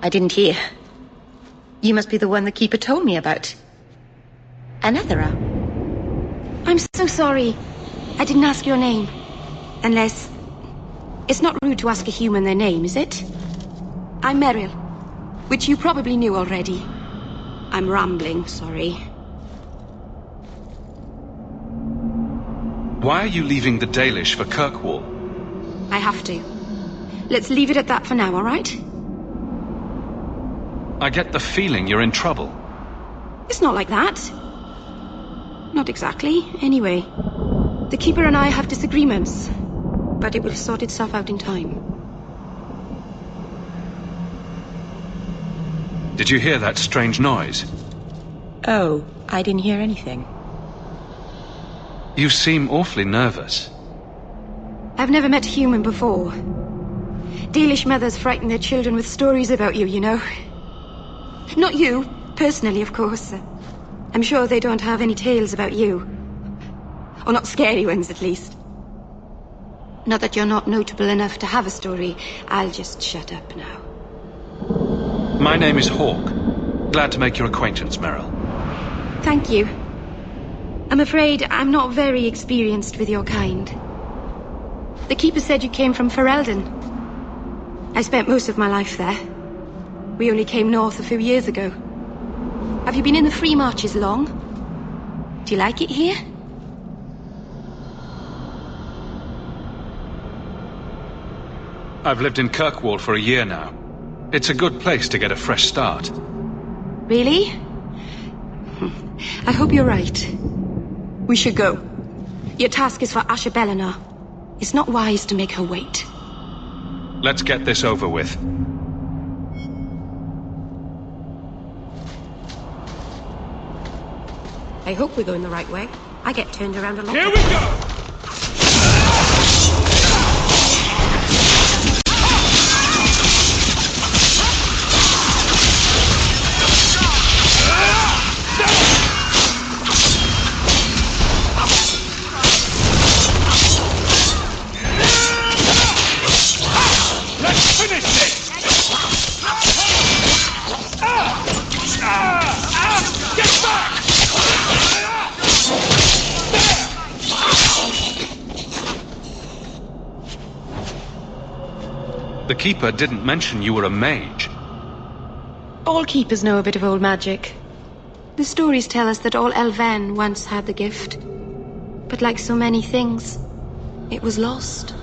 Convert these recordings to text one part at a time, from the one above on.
I didn't hear. You must be the one the Keeper told me about. Another. I'm so sorry. I didn't ask your name. Unless... It's not rude to ask a human their name, is it? I'm Meryl, which you probably knew already. I'm rambling, sorry. Why are you leaving the Dalish for Kirkwall? I have to. Let's leave it at that for now, all right? I get the feeling you're in trouble. It's not like that. Not exactly, anyway. The Keeper and I have disagreements, but it will sort itself out in time. Did you hear that strange noise? Oh, I didn't hear anything. You seem awfully nervous. I've never met a human before. Dalish mothers frighten their children with stories about you, you know. Not you, personally, of course. I'm sure they don't have any tales about you. Or not scary ones, at least. Not that you're not notable enough to have a story. I'll just shut up now. My name is Hawke. Glad to make your acquaintance, Meryl. Thank you. I'm afraid I'm not very experienced with your kind. The Keeper said you came from Ferelden. I spent most of my life there. We only came north a few years ago. Have you been in the Free Marches long? Do you like it here? I've lived in Kirkwall for a year now. It's a good place to get a fresh start. Really? I hope you're right. We should go. Your task is for Asha Bellinar. It's not wise to make her wait. Let's get this over with. I hope we're going the right way. I get turned around a lot. Here we go! The Keeper didn't mention you were a mage. All Keepers know a bit of old magic. The stories tell us that all Elven once had the gift. But like so many things, it was lost.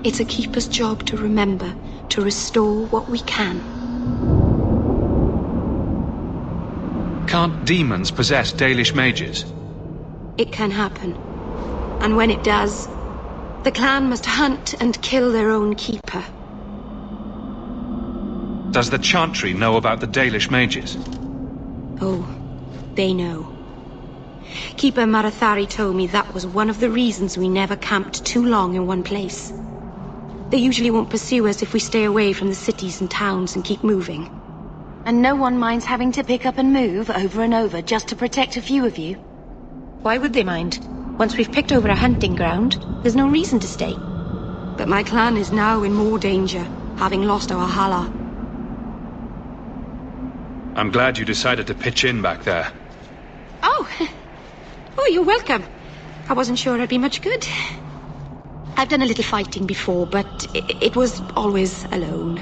It's a Keeper's job to remember, to restore what we can. Can't demons possess Dalish mages? It can happen. And when it does, the clan must hunt and kill their own Keeper. Does the Chantry know about the Dalish mages? Oh, they know. Keeper Marathari told me that was one of the reasons we never camped too long in one place. They usually won't pursue us if we stay away from the cities and towns and keep moving. And no one minds having to pick up and move over and over just to protect a few of you. Why would they mind? Once we've picked over a hunting ground, there's no reason to stay. But my clan is now in more danger, having lost our Hala. I'm glad you decided to pitch in back there. Oh! Oh, you're welcome. I wasn't sure I'd be much good. I've done a little fighting before, but it was always alone.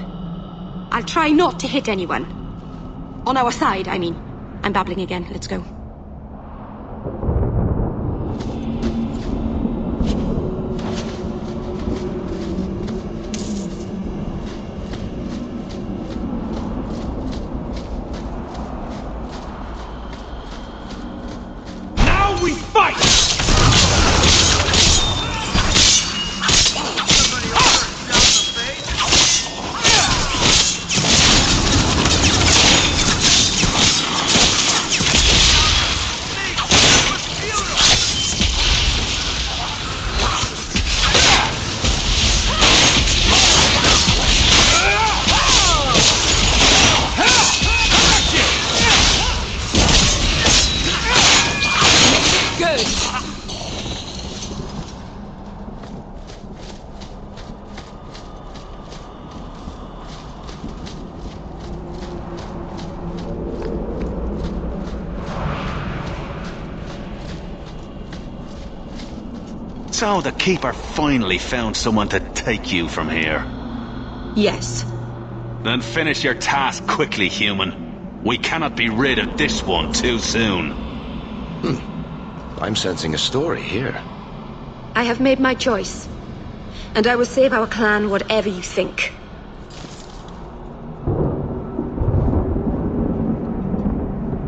I'll try not to hit anyone. On our side, I mean. I'm babbling again. Let's go. Now we fight! So the Keeper finally found someone to take you from here. Yes. Then finish your task quickly, human. We cannot be rid of this one too soon. I'm sensing a story here. I have made my choice. And I will save our clan whatever you think.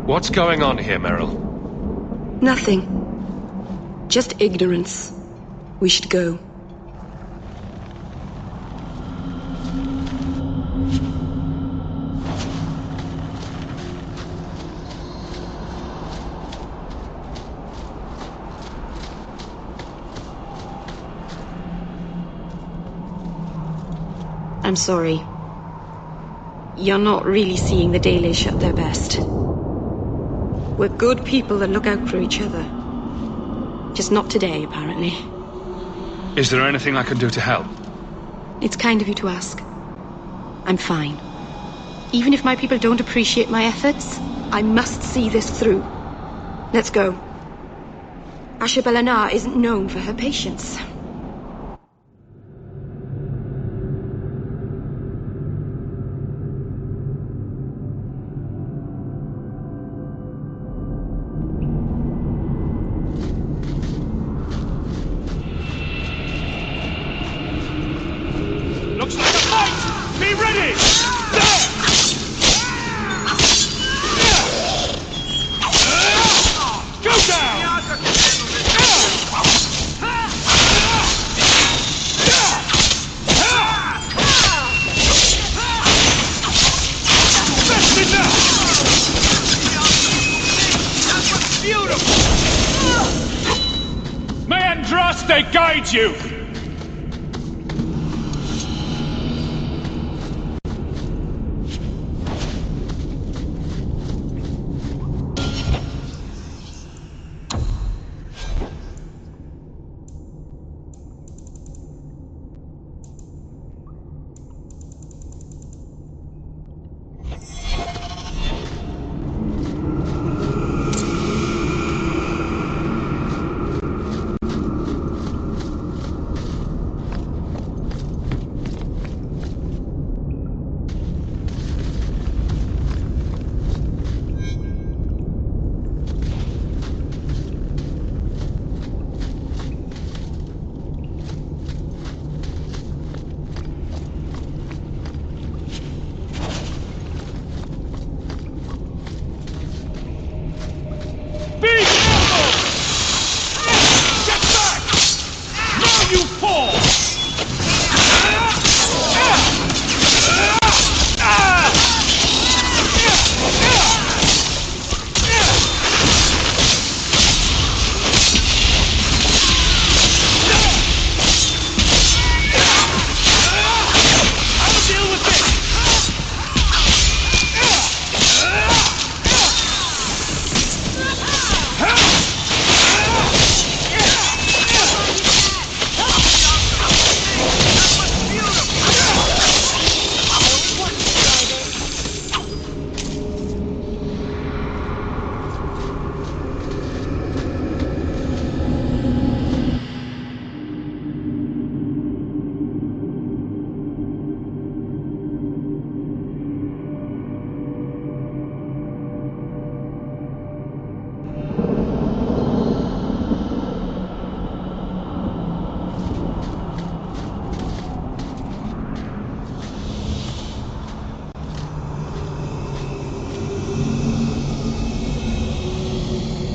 What's going on here, Meryl? Nothing. Just ignorance. We should go. I'm sorry. You're not really seeing the Dalish at their best. We're good people that look out for each other. Just not today, apparently. Is there anything I can do to help? It's kind of you to ask. I'm fine. Even if my people don't appreciate my efforts, I must see this through. Let's go. Asha Belanar isn't known for her patience. Looks like a fight! Be ready! Go down! That's enough! Beautiful! May Andraste guide you!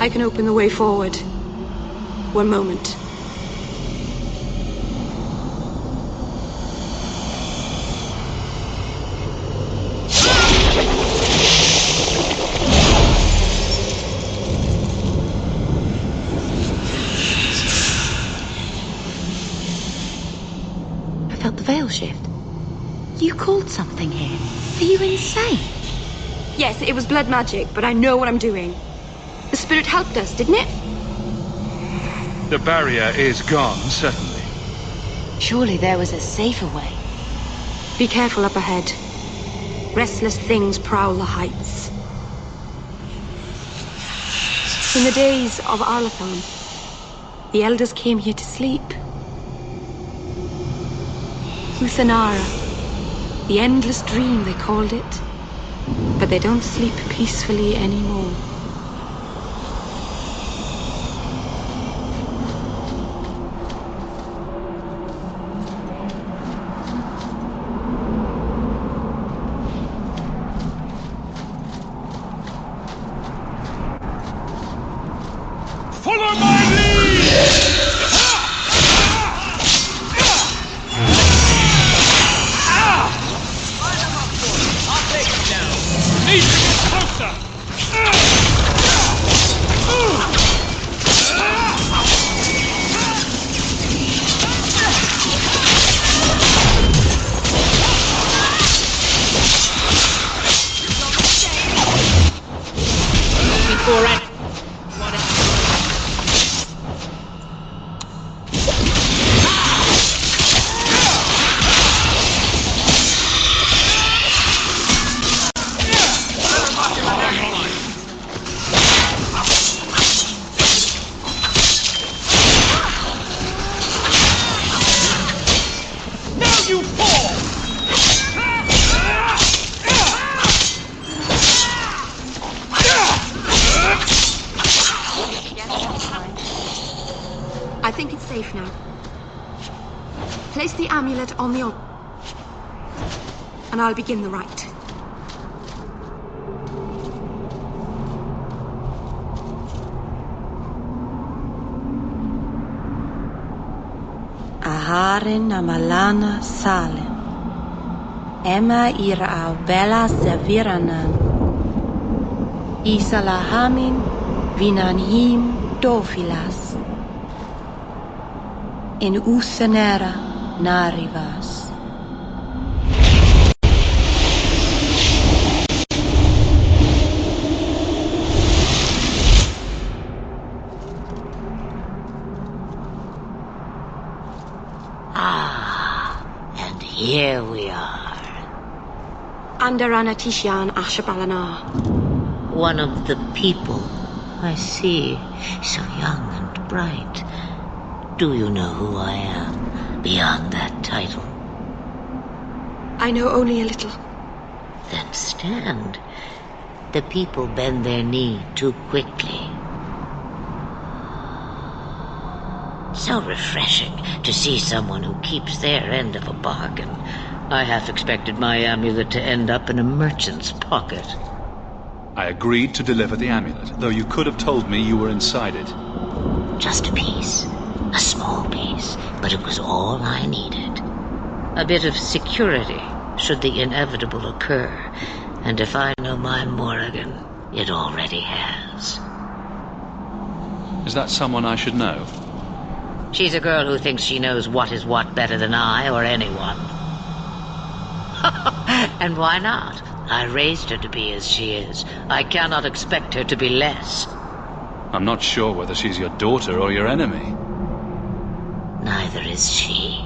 I can open the way forward. One moment. I felt the veil shift. You called something here. Are you insane? Yes, it was blood magic, but I know what I'm doing. The spirit helped us, didn't it? The barrier is gone, certainly. Surely there was a safer way. Be careful up ahead. Restless things prowl the heights. In the days of Arlathan, The elders came here to sleep. Uthanara. The endless dream, they called it. But they don't sleep peacefully anymore. Follow my lead! I'll take him down. Need to get closer! Before any... I think it's safe now. Place the amulet on the altar, and I'll begin the rite. Aharin amalana salem. Emma ira bella seviranan. Isalahamin vinanhim dofilas. In Uthanara narivas. And here we are. Andarana Tishan Ashabalanar. One of the people. I see. So young and bright. Do you know who I am, beyond that title? I know only a little. Then stand. The people bend their knee too quickly. So refreshing to see someone who keeps their end of a bargain. I half expected my amulet to end up in a merchant's pocket. I agreed to deliver the amulet, though you could have told me you were inside it. Just a piece. A small piece, but it was all I needed. A bit of security, should the inevitable occur. And if I know my Morrigan, it already has. Is that someone I should know? She's a girl who thinks she knows what is what better than I or anyone. And why not? I raised her to be as she is. I cannot expect her to be less. I'm not sure whether she's your daughter or your enemy. Neither is she.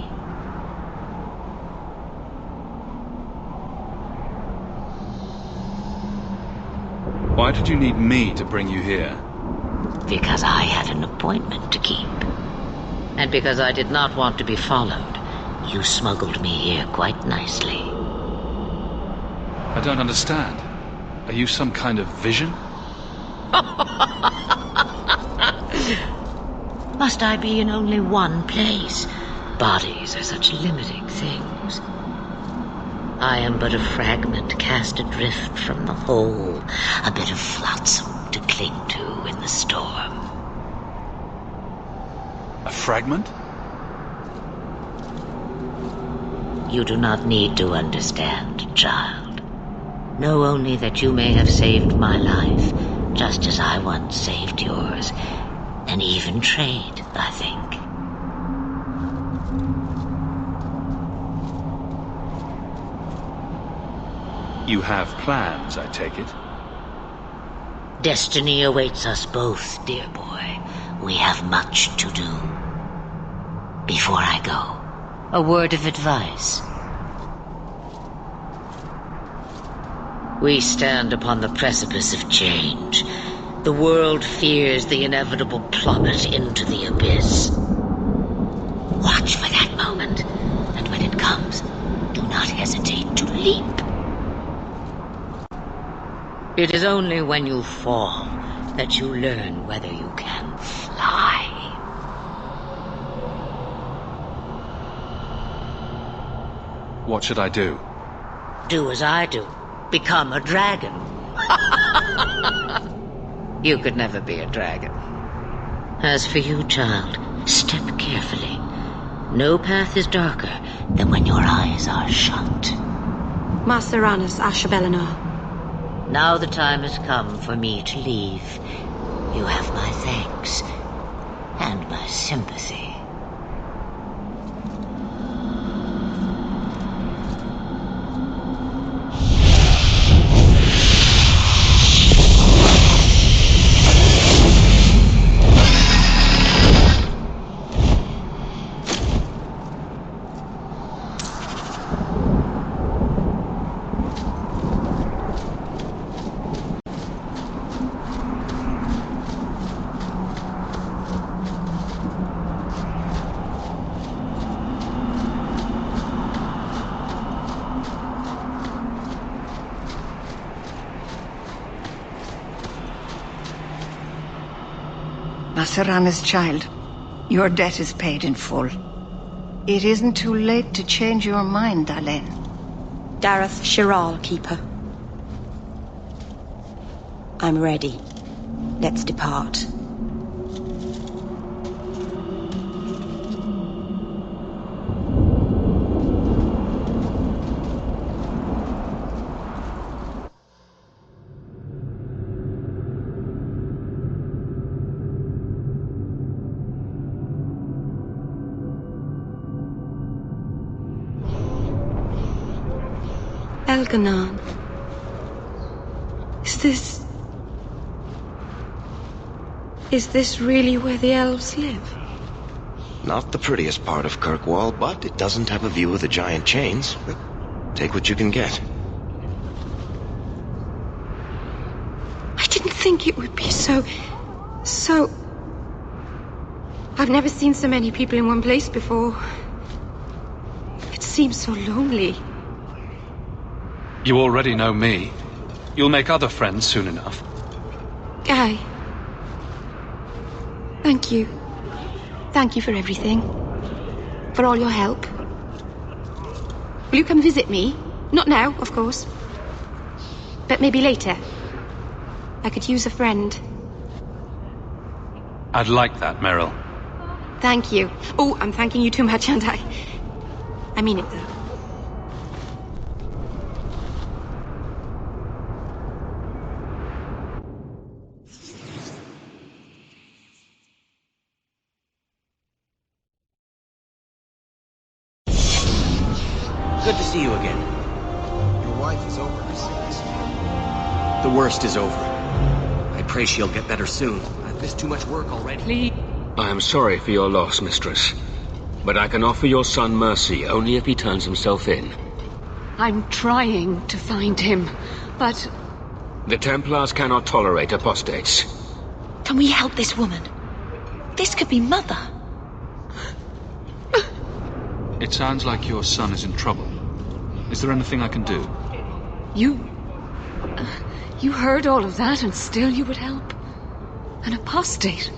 Why did you need me to bring you here? Because I had an appointment to keep. And because I did not want to be followed, you smuggled me here quite nicely. I don't understand. Are you some kind of vision? Must I be in only one place? Bodies are such limiting things. I am but a fragment cast adrift from the whole, a bit of flotsam to cling to in the storm. A fragment? You do not need to understand, child. Know only that you may have saved my life, just as I once saved yours. An even trade, I think. You have plans, I take it? Destiny awaits us both, dear boy. We have much to do. Before I go, a word of advice. We stand upon the precipice of change, The world fears the inevitable plummet into the abyss. Watch for that moment, and when it comes, do not hesitate to leap. It is only when you fall that you learn whether you can fly. What should I do? Do as I do. Become a dragon. You could never be a dragon. As for you, child, step carefully. No path is darker than when your eyes are shut. Maceranus Ashabelinar. Now the time has come for me to leave. You have my thanks and my sympathy. Maceranus, child, your debt is paid in full. It isn't too late to change your mind, Dalen. Dareth Shiral, Keeper. I'm ready. Let's depart. Elganon. Is this really where the elves live? Not the prettiest part of Kirkwall, but it doesn't have a view of the giant chains. But take what you can get. I didn't think it would be so... I've never seen so many people in one place before. It seems so lonely. You already know me. You'll make other friends soon enough. Aye. Thank you. Thank you for everything. For all your help. Will you come visit me? Not now, of course. But maybe later. I could use a friend. I'd like that, Meryl. Thank you. Oh, I'm thanking you too much, aren't I? I mean it, though. Good to see you again. Your wife is over her sickness. The worst is over. I pray she'll get better soon. I've missed too much work already. Please. I am sorry for your loss, mistress. But I can offer your son mercy only if he turns himself in. I'm trying to find him, but... The Templars cannot tolerate apostates. Can we help this woman? This could be Mother. It sounds like your son is in trouble. Is there anything I can do? You heard all of that and still you would help? An apostate?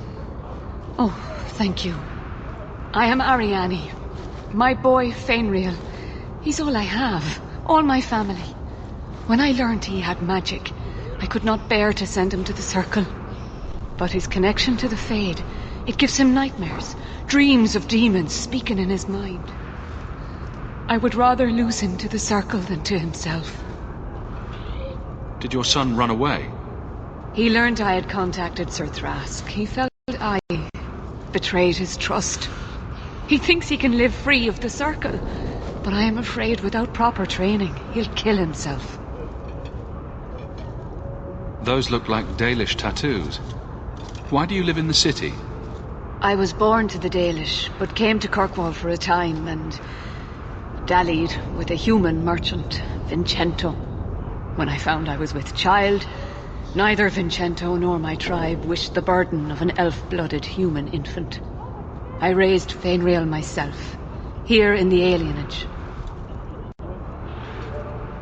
Oh, thank you. I am Ariane. My boy, Fainriel. He's all I have. All my family. When I learned he had magic, I could not bear to send him to the Circle. But his connection to the Fade, it gives him nightmares. Dreams of demons speaking in his mind. I would rather lose him to the Circle than to himself. Did your son run away? He learned I had contacted Sir Thrask. He felt I betrayed his trust. He thinks he can live free of the Circle, but I am afraid without proper training, he'll kill himself. Those look like Dalish tattoos. Why do you live in the city? I was born to the Dalish, but came to Kirkwall for a time and dallied with a human merchant, Vincento. When I found I was with child, Neither Vincento nor my tribe wished the burden of an elf-blooded human infant. I raised Fainrail myself, here in the alienage.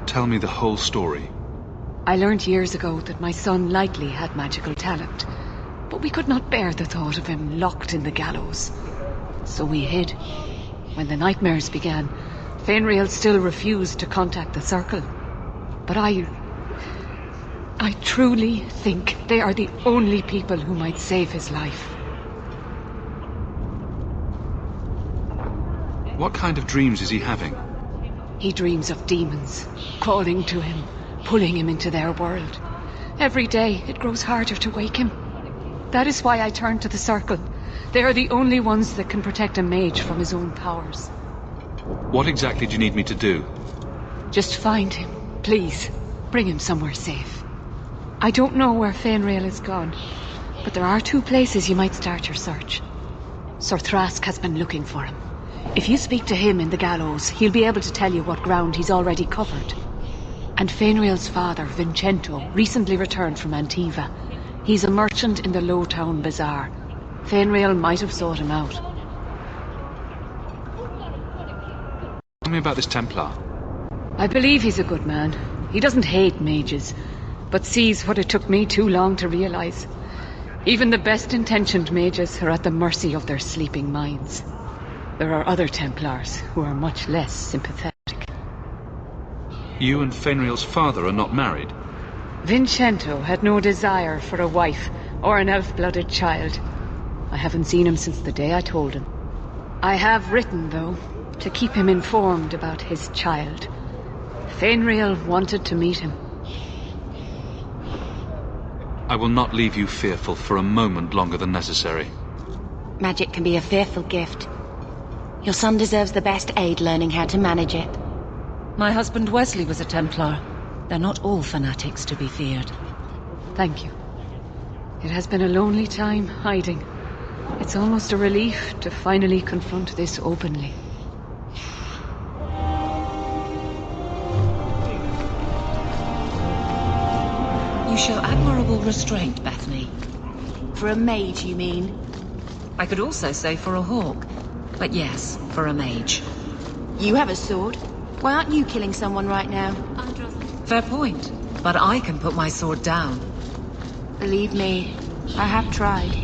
Tell me the whole story. I learned years ago that my son likely had magical talent, but we could not bear the thought of him locked in the gallows. So we hid. When the nightmares began, Fainrail still refused to contact the Circle. But I truly think they are the only people who might save his life. What kind of dreams is he having? He dreams of demons, calling to him, pulling him into their world. Every day, it grows harder to wake him. That is why I turned to the Circle. They are the only ones that can protect a mage from his own powers. What exactly do you need me to do? Just find him, please. Bring him somewhere safe. I don't know where Fainrail is gone, but there are 2 places you might start your search. Sir Thrask has been looking for him. If you speak to him in the gallows, he'll be able to tell you what ground he's already covered. And Fainrail's father, Vincento, recently returned from Antiva. He's a merchant in the Lowtown Bazaar. Fainrail might have sought him out. Tell me about this Templar. I believe he's a good man. He doesn't hate mages, but sees what it took me too long to realize. Even the best-intentioned mages are at the mercy of their sleeping minds. There are other Templars who are much less sympathetic. You and Fainrail's father are not married? Vincento had no desire for a wife or an elf-blooded child. I haven't seen him since the day I told him. I have written, though, to keep him informed about his child. Fainrail wanted to meet him. I will not leave you fearful for a moment longer than necessary. Magic can be a fearful gift. Your son deserves the best aid learning how to manage it. My husband Wesley was a Templar. They're not all fanatics to be feared. Thank you. It has been a lonely time hiding. It's almost a relief to finally confront this openly. You show admirable restraint, Bethany. For a mage, you mean? I could also say for a hawk. But yes, for a mage. You have a sword. Why aren't you killing someone right now? Fair point. But I can put my sword down. Believe me, I have tried.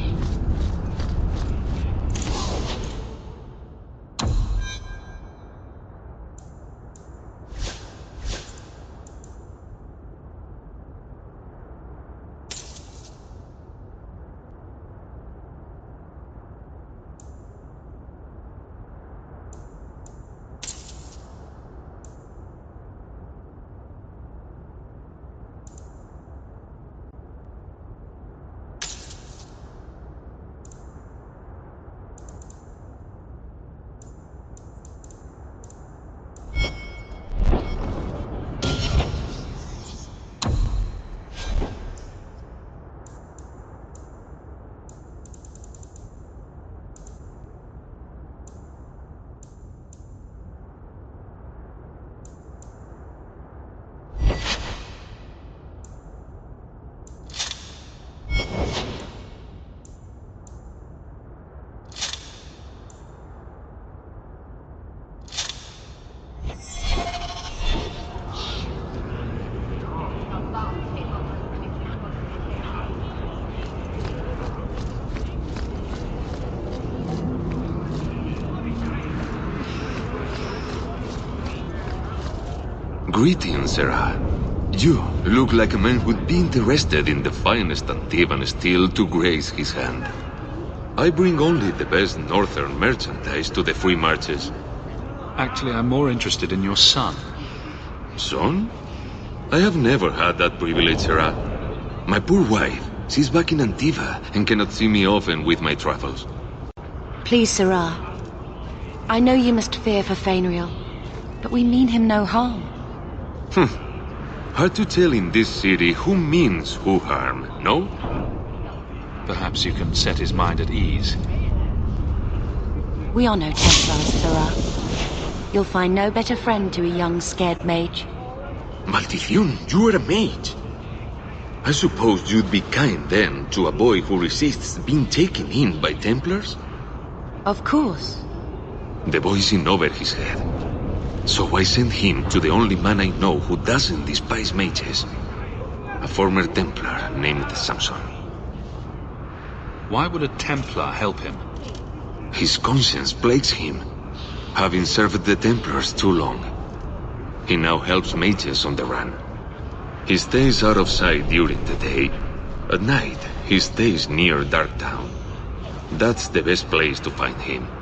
Greetings, Sarah. You look like a man who'd be interested in the finest Antivan steel to grace his hand. I bring only the best northern merchandise to the free marches. Actually, I'm more interested in your son. Son? I have never had that privilege, Sarah. My poor wife, she's back in Antiva and cannot see me often with my travels. Please, Sarah. I know you must fear for Fainrail, but we mean him no harm. Hard to tell in this city who means who harm, no? Perhaps you can set his mind at ease. We are no Templars, Sarah. You'll find no better friend to a young, scared mage. Maldición, you are a mage. I suppose you'd be kind then to a boy who resists being taken in by Templars? Of course. The boy's in over his head. So I sent him to the only man I know who doesn't despise mages. A former Templar named Samson. Why would a Templar help him? His conscience plagues him, having served the Templars too long. He now helps mages on the run. He stays out of sight during the day. At night, he stays near Darktown. That's the best place to find him.